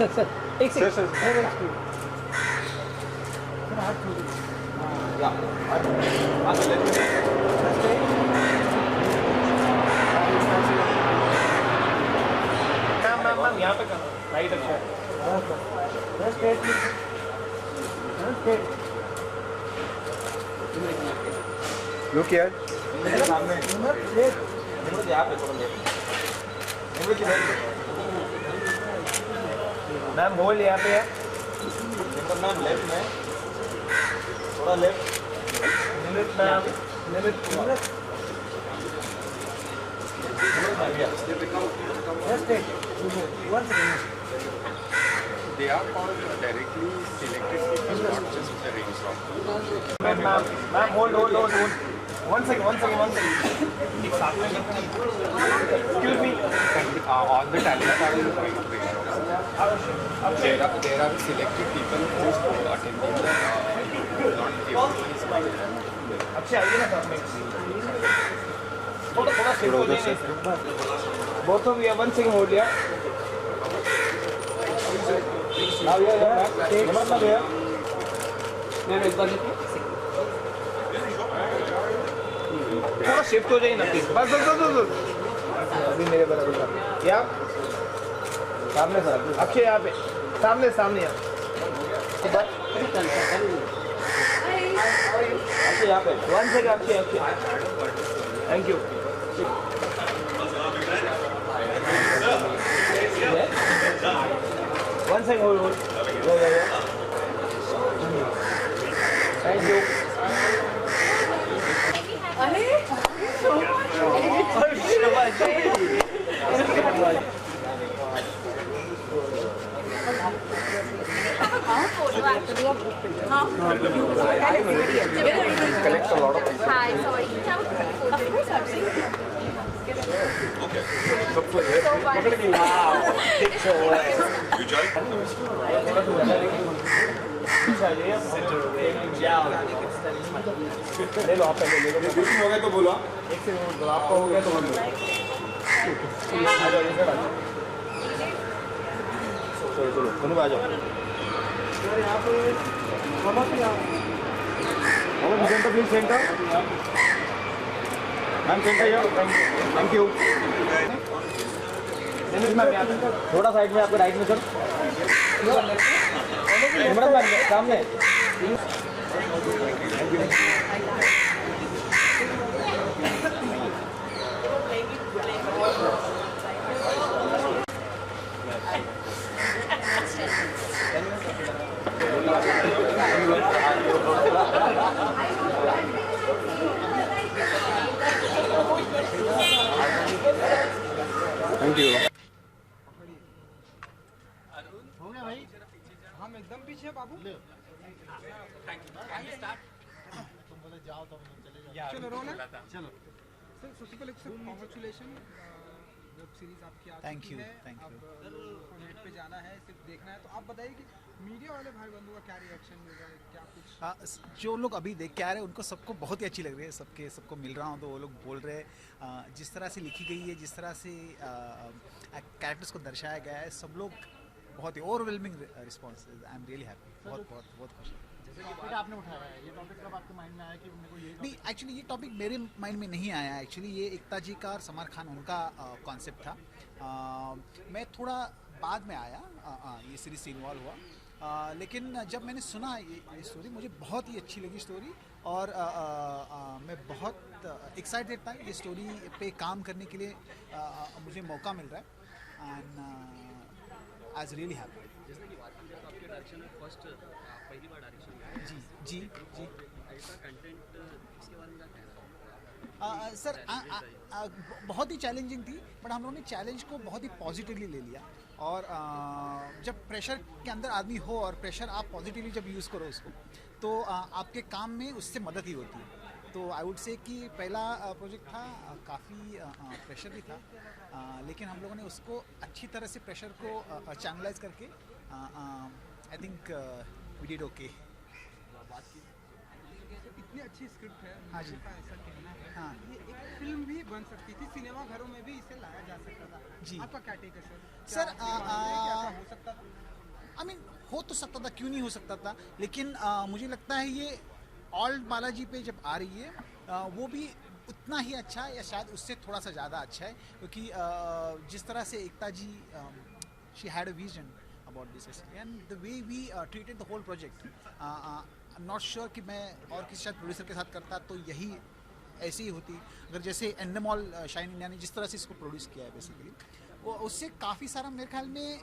Sir एक second sir ma'am यहाँ पे करना राइट अच्छा लुक हियर सामने यहाँ पे थोड़ा मैम होल यहाँ पे है मैम लेफ्ट में थोड़ा left limit ma'am limit they are called directly selected people, not just the range of. Ma'am hold one second एक साथ में excuse me On the talent card is going to range of. There are selected people who attend the not everyone is going to. अच्छे आइए ना साथ में थोड़ा shift हो जाइए both of you one second hold लिया now here नमस्कार भैया मैम एक बार थोड़ा शिफ्ट हो जाइए ना प्लीज बस अभी मेरे बराबर यहाँ सामने सर अक्षय यहाँ पे सामने यहाँ अक्षय यहाँ पे one second Akshay thank you one second hold thank you Collect a lot of people. Hi, sorry. Of course, absolutely. Okay. So fun. ले लो आप पहले ले लो हो गया तो बोलो एक से बोलो आपका हो गया तो बोलो चलो दोनों आ जाओ यहाँ पे centre please centre ma'am centre जाओ थैंक यू थोड़ा साइड में आपको राइट में सर सामने Thank you. हो गया भाई हम एकदम पीछे बाबू तुम बोले जाओ तो चले जाओ चलो रोलर चलो सर सबसे पहले सर कांग्रेचुलेशन वेब सीरीज आपकी आ चुकी है अब नेट पे जाना है सिर्फ देखना है तो आप बताइए कि मीडिया वाले भाई बंधु का क्या रिएक्शन मिल रहा है क्या कुछ जो लोग अभी देख के आ रहे हैं उनको सबको बहुत ही अच्छी लग रही है सबको मिल रहा हूँ तो वो लोग बोल रहे हैं जिस तरह से लिखी गई है जिस तरह से कैरेक्टर्स को दर्शाया गया है सब लोग बहुत ही overwhelming response I am really happy बहुत खुश जैसे टॉपिक आपने उठाया है ये टॉपिक कब आपके माइंड में आया कि मेरे को ये नहीं एक्चुअली ये टॉपिक मेरे माइंड में नहीं आया एक्चुअली ये एकता जी का और समार खान उनका कॉन्सेप्ट था मैं थोड़ा बाद में आया ये सीरीज से इन्वॉल्व हुआ लेकिन जब मैंने सुना ये स्टोरी मुझे बहुत ही अच्छी लगी स्टोरी और मैं बहुत एक्साइटेड था ये स्टोरी पे काम करने के लिए मुझे मौका मिल रहा है and I was really happy जैसे कि बात करें तो आपके डायरेक्शन में फर्स्ट पहली बार डायरेक्शन में जी ऐसा कंटेंट इसके बारे में क्या कहना है सर बहुत ही चैलेंजिंग थी बट हम लोगों ने चैलेंज को बहुत ही पॉजिटिवली ले लिया और जब प्रेशर के अंदर आदमी हो और प्रेशर आप पॉजिटिवली जब यूज़ करो उसको तो आपके काम में उससे मदद ही होती है तो आई वुड से कि पहला प्रोजेक्ट था काफ़ी प्रेशर भी था लेकिन हम लोगों ने उसको अच्छी तरह से प्रेशर को चैनलाइज करके I think we did okay इतनी अच्छी स्क्रिप्ट है, हाँ जी। मुझे का ऐसा कहना है। हाँ। ये एक फिल्म भी बन सकती थी, सिनेमा घरों में भी इसे लाया जा सकता था। जी। आपका क्या टेक है सर? सर, क्या आप मानते हैं कि ऐसा हो सकता था? आई मीन हो तो सकता था, क्यों नहीं हो सकता था, लेकिन मुझे लगता है ये ऑल्ड बालाजी पे जब आ रही है वो भी उतना ही अच्छा है या शायद उससे थोड़ा सा ज़्यादा अच्छा है, क्योंकि जिस तरह से Ekta ji she had a vision about this and the way we treated the whole project, I am not sure कि मैं और किसी शायद प्रोड्यूसर के साथ करता तो यही ऐसी ही होती, अगर जैसे एंडेमॉल शाइन इंडिया ने जिस तरह से इसको प्रोड्यूस किया है बेसिकली, वो उससे काफ़ी सारा मेरे ख्याल में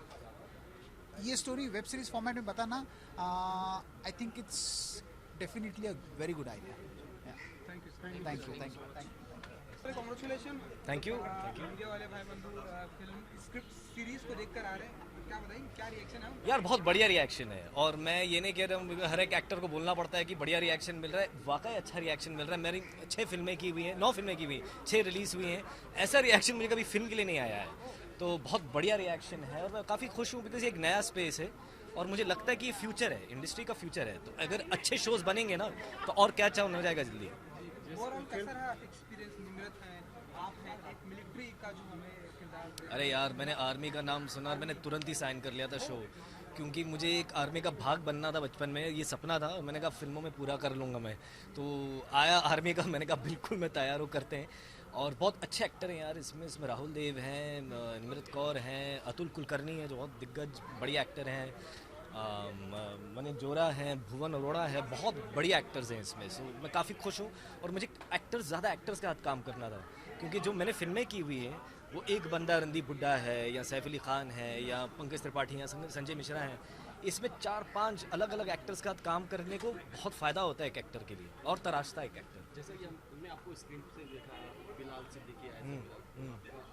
ये स्टोरी वेब सीरीज फॉर्मेट में बताना, आई think it's definitely a very good idea. Thank you thank you, thank you, thank you. Sir, congratulation. Thank you. Media वाले भाई बंधु फिल्म स्क्रिप्ट सीरीज को देखकर आ रहे हैं, क्या बताएंगे, क्या रिएक्शन है? यार बहुत बढ़िया रिएक्शन है, और मैं ये नहीं कह रहा हूँ हर एक एक्टर को बोलना पड़ता है कि बढ़िया रिएक्शन मिल रहा है, वाकई अच्छा रिएक्शन मिल रहा है। मेरी 6 फिल्में की हुई हैं, 9 फिल्में की हुई हैं, 6 रिलीज़ हुई हैं, ऐसा रिएक्शन मुझे कभी फिल्म के लिए नहीं आया है, तो बहुत बढ़िया रिएक्शन है और मैं काफ़ी खुश हूँ बिकॉज ये एक नया स्पेस है और मुझे लगता है कि ये फ्यूचर है, इंडस्ट्री का फ्यूचर है, तो अगर अच्छे शोज़ बनेंगे ना तो और क्या चाह हो जाएगा जल्दी। ओवरऑल कैसा रहा एक्सपीरियंस? निमृत हैं, आप हैं, एक मिलिट्री का जो हमें किरदार दे- अरे यार, मैंने आर्मी का नाम सुना और मैंने तुरंत ही साइन कर लिया था शो, क्योंकि मुझे एक आर्मी का भाग बनना था बचपन में, ये सपना था और मैंने कहा फिल्मों में पूरा कर लूँगा मैं, तो आया आर्मी का, मैंने कहा बिल्कुल मैं तैयार हूँ, करते हैं। और बहुत अच्छे एक्टर हैं यार इसमें राहुल देव हैं, निमृत कौर हैं, अतुल कुलकर्णी हैं जो बहुत दिग्गज बढ़िया एक्टर हैं, मनीष जोरा हैं, भुवन अरोड़ा है, बहुत बढ़िया एक्टर्स हैं इसमें, सो मैं काफ़ी खुश हूँ। और मुझे एक्टर्स ज़्यादा एक्टर्स के साथ काम करना था, क्योंकि जो मैंने फिल्में की हुई हैं वो एक बंदा रणदीप बुड्ढा है या सैफ अली खान है या पंकज त्रिपाठी या संजय मिश्रा हैं, इसमें 4-5 अलग अलग एक्टर्स के साथ काम करने को बहुत फ़ायदा होता है एक एक्टर के लिए और तराशता है एक एक्टर। जैसे कि हमने आपको स्क्रीन से देखा, बिलाल सिद्दीकी आए थे,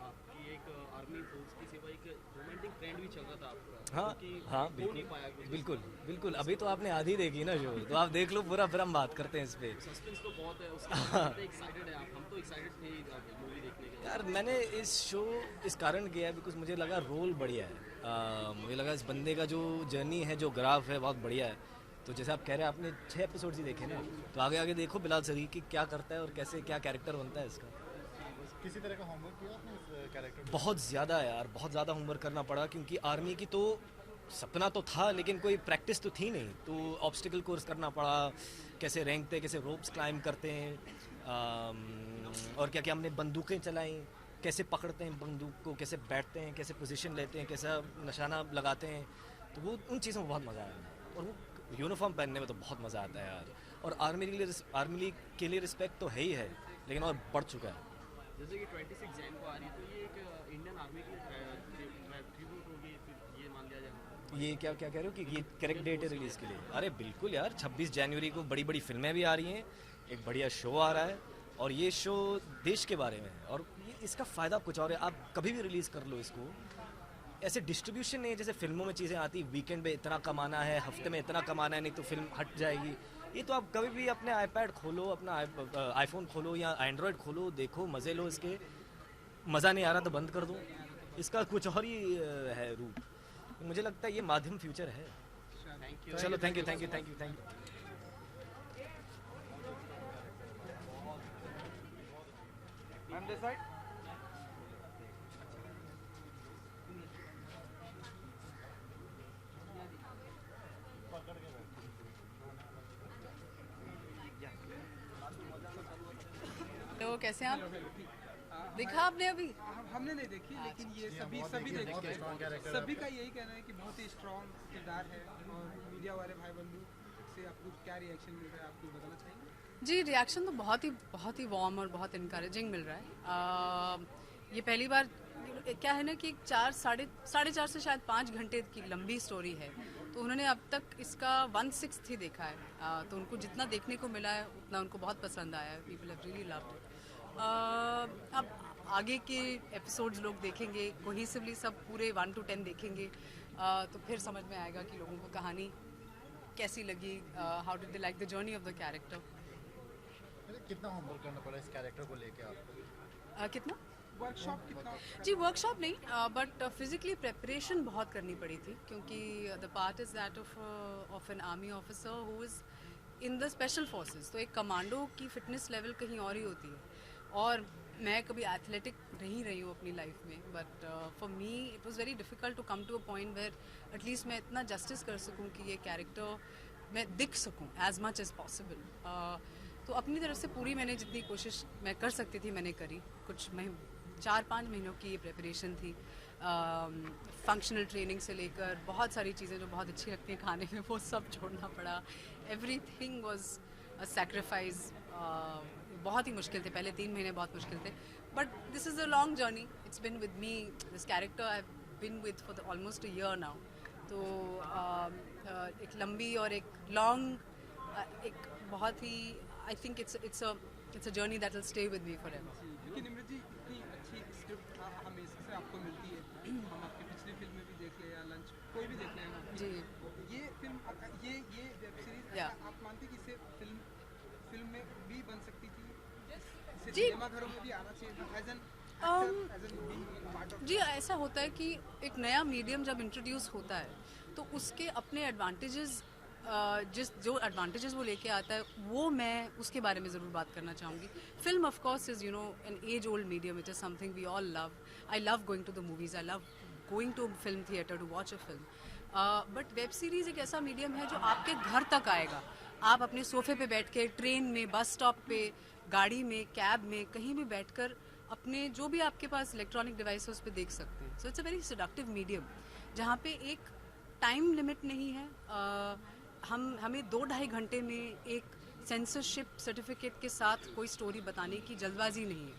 आपकी एक आर्मी फोर्स की सेवा, एक रोमांटिक ट्रेंड भी चल रहा था आपका, हाँ क्योंकि हाँ, हो नहीं बिल्कुल पाया कुछ। बिल्कुल बिल्कुल। अभी तो आपने आधी देखी ना शो, तो आप देख लो पूरा, फिर हम बात करते हैं इस पर। सस्पेंस तो बहुत है उसका, एक्साइटेड है आप, हम तो एक्साइटेड थे मूवी देखने के लिए। यार मैंने इस शो इस कारण किया बिकॉज मुझे लगा रोल बढ़िया है, मुझे लगा इस बंदे का जो जर्नी है, जो ग्राफ है, बहुत बढ़िया है। तो जैसे आप कह रहे हैं आपने 6 एपिसोड्स ही देखे ना, तो आगे आगे देखो बिलाल सिद्दीकी क्या करता है और कैसे क्या कैरेक्टर बनता है इसका। किसी तरह का होमवर्क किया आपने इस कैरेक्टर? बहुत ज़्यादा यार, बहुत ज़्यादा होमवर्क करना पड़ा, क्योंकि आर्मी की तो सपना तो था लेकिन कोई प्रैक्टिस तो थी नहीं, तो ऑब्स्टिकल कोर्स करना पड़ा, कैसे रेंगते, कैसे रोप्स क्लाइंब करते हैं, और क्या क्या हमने बंदूकें चलाई, कैसे पकड़ते हैं बंदूक को, कैसे बैठते हैं, कैसे पोजीशन लेते हैं, कैसा निशाना लगाते हैं, तो वो उन चीज़ों में बहुत मज़ा आया। और वो यूनिफॉर्म पहनने में तो बहुत मज़ा आता है यार, और आर्मी के लिए रिस्पेक्ट तो है ही है, लेकिन और बढ़ चुका है। जैसे कि 26 जैन को आ रही है, तो ये एक इंडियन आर्मी की ट्रिब्यूट होगी, ये मान लिया जाए। ये क्या क्या कह रहे हो कि ये करेक्ट डेट है रिलीज़ के लिए? अरे बिल्कुल यार, 26 जनवरी को बड़ी बड़ी फिल्में भी आ रही हैं, एक बढ़िया शो आ रहा है, और ये शो देश के बारे में है, और ये इसका फ़ायदा कुछ और है, आप कभी भी रिलीज़ कर लो इसको। ऐसे डिस्ट्रीब्यूशन नहीं है जैसे फिल्मों में चीज़ें आती, वीकेंड में इतना कमाना है, हफ्ते में इतना कमाना है, नहीं तो फिल्म हट जाएगी। ये तो आप कभी भी अपने आईपैड खोलो, अपना आईफोन खोलो या एंड्रॉयड खोलो, देखो, मज़े लो इसके। मज़ा नहीं आ रहा तो बंद कर दो, इसका कुछ और ही है रूप। मुझे लगता है ये माध्यम फ्यूचर है। चलो, thank you thank you thank you thank you. On this side. तो कैसे हैं आप? देखा आपने अभी? हमने नहीं देखी, लेकिन ये सभी देख चुके हैं। सभी का यही कहना है कि बहुत ही स्ट्रॉन्ग किरदार है, और मीडिया वाले भाई बंधु से आपको क्या रिएक्शन मिल रहा है, आपको बताना चाहेंगे? जी, रिएक्शन तो बहुत ही वार्म और बहुत इनकरेजिंग मिल रहा है। ये पहली बार क्या है ना कि 4-4.5 से शायद 5 घंटे की लंबी स्टोरी है, तो उन्होंने अब तक इसका 1/6 ही देखा है, तो उनको जितना देखने को मिला है उतना उनको बहुत पसंद आया है। People have really loved it. अब आगे के एपिसोड्स लोग देखेंगे कोहेसिवली, सब पूरे 1 to 10 देखेंगे, तो फिर समझ में आएगा कि लोगों को कहानी कैसी लगी, how did they like the journey of the character. कितना होमवर्क करना पड़ा इस कैरेक्टर को लेके आपको? कितना वर्कशॉप कितना? जी, वर्कशॉप नहीं, बट फिजिकली प्रेपरेशन बहुत करनी पड़ी थी, क्योंकि the part is that of an army officer who is in the special forces, तो एक कमांडो की फिटनेस लेवल कहीं और ही होती है। और मैं कभी एथलेटिक नहीं रही हूँ अपनी लाइफ में, but for me it was very difficult to come to a point where at least मैं इतना जस्टिस कर सकूँ कि ये कैरेक्टर मैं दिख सकूँ एज मच एज पॉसिबल। तो अपनी तरफ से पूरी मैंने जितनी कोशिश मैं कर सकती थी मैंने करी। कुछ 4-5 महीनों की ये प्रिपरेशन थी, फंक्शनल ट्रेनिंग से लेकर बहुत सारी चीज़ें जो बहुत अच्छी लगती हैं खाने में वो सब छोड़ना पड़ा। Everything was a sacrifice. बहुत ही मुश्किल थे, पहले 3 महीने बहुत मुश्किल थे, but this is a long journey. It's been with me, this character I have been with for almost a year now. तो एक लंबी और एक लॉन्ग एक बहुत ही I think it's a journey that will stay with me forever. क्योंकि निम्रत जी इतनी अच्छी स्क्रिप्ट हमेशा से आपको मिलती है, हम आपकी पिछली फिल्म में भी देख ले या लंच कोई भी देख लें जी। ये फिल्म ये वेब सीरीज आप मानती कि इसे फिल्म में भी बन सकती थी, इसे सिनेमा घरों में भी आना चाहिए था एज एन पार्ट ऑफ? जी, ऐसा होता है कि एक नया मीडियम जब इंट्रोड्यूस होता है तो उसके अपने एडवांटेजेस, जो एडवांटेजेस वो लेके आता है वो मैं उसके बारे में ज़रूर बात करना चाहूँगी। Film of course is an age old medium, it is something we all love. I love going to the movies, I love going to film theatre to watch a film. But web series एक ऐसा medium है जो आपके घर तक आएगा। आप अपने सोफे पे बैठ के, ट्रेन में, बस स्टॉप पे, गाड़ी में, कैब में, कहीं भी बैठकर अपने जो भी आपके पास इलेक्ट्रॉनिक डिवाइसेस पे देख सकते हैं। So it's a very seductive medium जहाँ पे एक टाइम लिमिट नहीं है। हमें 2-2.5 घंटे में एक सेंसरशिप सर्टिफिकेट के साथ कोई स्टोरी बताने की जल्दबाजी नहीं है।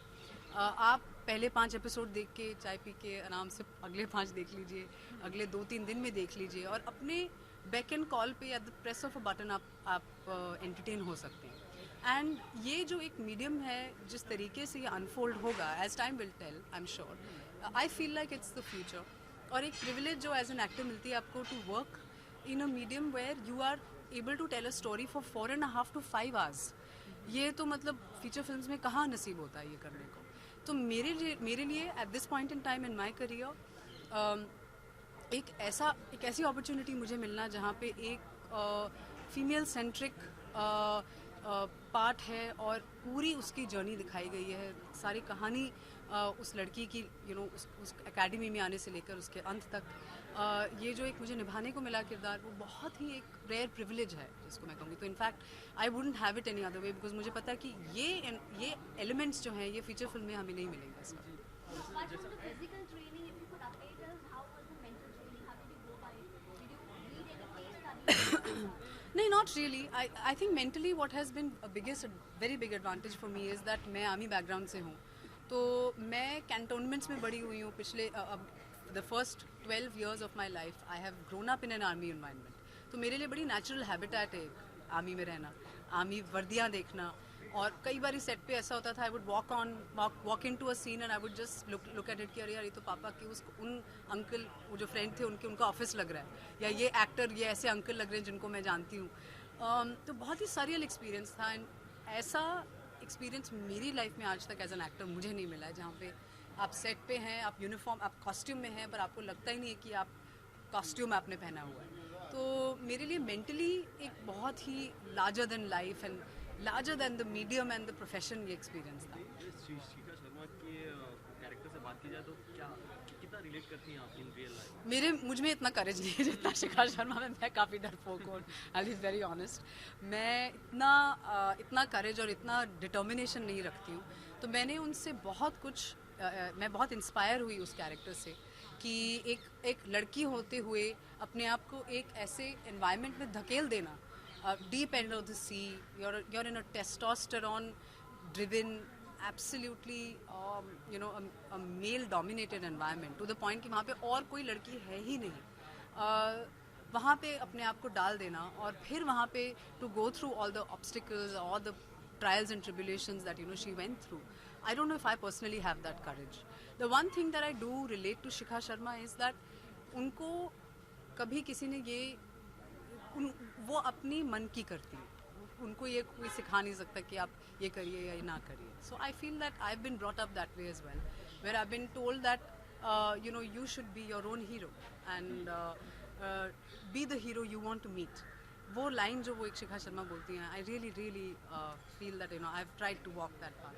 आप पहले 5 एपिसोड देख के चाय पी के आराम से अगले 5 देख लीजिए, अगले 2-3 दिन में देख लीजिए और अपने बैक एंड कॉल पे या the press of a button आप एंटरटेन हो सकते हैं। एंड ये जो एक मीडियम है जिस तरीके से ये अनफोल्ड होगा, as time will tell, I am sure, I feel like it's the future. और एक प्रिविलेज जो एज एन एक्टर मिलती है आपको to work in a medium where you are able to tell a story for 4.5 to 5 hours। ये तो मतलब feature films में कहाँ नसीब होता है ये करने को। तो मेरे लिए at this point in time in my career एक ऐसी अपॉर्चुनिटी मुझे मिलना जहाँ पे एक फीमेल सेंट्रिक पार्ट है और पूरी उसकी जर्नी दिखाई गई है। सारी कहानी उस लड़की की उस एकेडमी में आने से लेकर उसके अंत तक, ये जो एक मुझे निभाने को मिला किरदार, वो बहुत ही एक रेयर प्रिविलेज है जिसको मैं कहूँगी। तो in fact I wouldn't have it any other way, because मुझे पता है कि ये एलिमेंट्स जो हैं ये फीचर फिल्म में हमें नहीं मिलेंगे इसका। नहीं, not really. I think mentally what has been very big advantage for me is that मैं आर्मी बैकग्राउंड से हूँ, तो मैं कैंटोनमेंट्स में बड़ी हुई हूँ। पिछले the first 12 years of my life I have grown up in an army environment. तो मेरे लिए बड़ी नेचुरल हैबिटेट है आर्मी में रहना, आर्मी वर्दियाँ देखना। और कई बार सेट पे ऐसा होता था, I would walk into a scene and I would just look at it कि अरे यार ये तो पापा के उन अंकल, वो जो फ्रेंड थे उनका ऑफिस लग रहा है, या ये एक्टर, ये ऐसे अंकल लग रहे हैं जिनको मैं जानती हूँ। तो बहुत ही सरियल एक्सपीरियंस था। एंड ऐसा एक्सपीरियंस मेरी लाइफ में आज तक एज एन एक्टर मुझे नहीं मिला है, जहाँ पे आप सेट पे हैं, आप यूनिफॉर्म, आप कॉस्ट्यूम में हैं, पर आपको लगता ही नहीं है कि आप कॉस्ट्यूम आपने पहना हुआ है। तो मेरे लिए मेंटली एक बहुत ही larger than life and larger than the medium and the profession ये एक्सपीरियंस था। शिखा शर्मा के कैरेक्टर से बात की जाए तो कितना रिलेट करती हैं आप इन रियल लाइफ? मुझ में इतना करेज नहीं है जितना शिखा शर्मा में। मैं काफ़ी डरपोक हूँ, आई बी वेरी ऑनेस्ट। मैं इतना करेज और इतना डिटर्मिनेशन नहीं रखती हूँ। तो मैंने उनसे बहुत कुछ मैं बहुत इंस्पायर हुई उस कैरेक्टर से कि एक लड़की होते हुए अपने आप को एक ऐसे एनवायरनमेंट में धकेल देना, deep end of the sea, you're in a testosterone driven, absolutely a male dominated environment to the point कि वहाँ पे और कोई लड़की है ही नहीं। वहाँ पे अपने आप को डाल देना और फिर वहाँ पे to go through all the obstacles, all the trials and tribulations that she went through. I don't know if I personally have that courage. The one thing that I do relate to Shikha Sharma is that उनको कभी किसी ने वो अपनी मन की करती है, उनको ये कोई सिखा नहीं सकता कि आप ये करिए या ये ना करिए। So I feel that I have been brought up that way as well, where I have been told that you should be your own hero and be the hero you want to meet. वो line जो वो एक शिखा शर्मा बोलती हैं, I really really feel that you know I have tried to walk that path.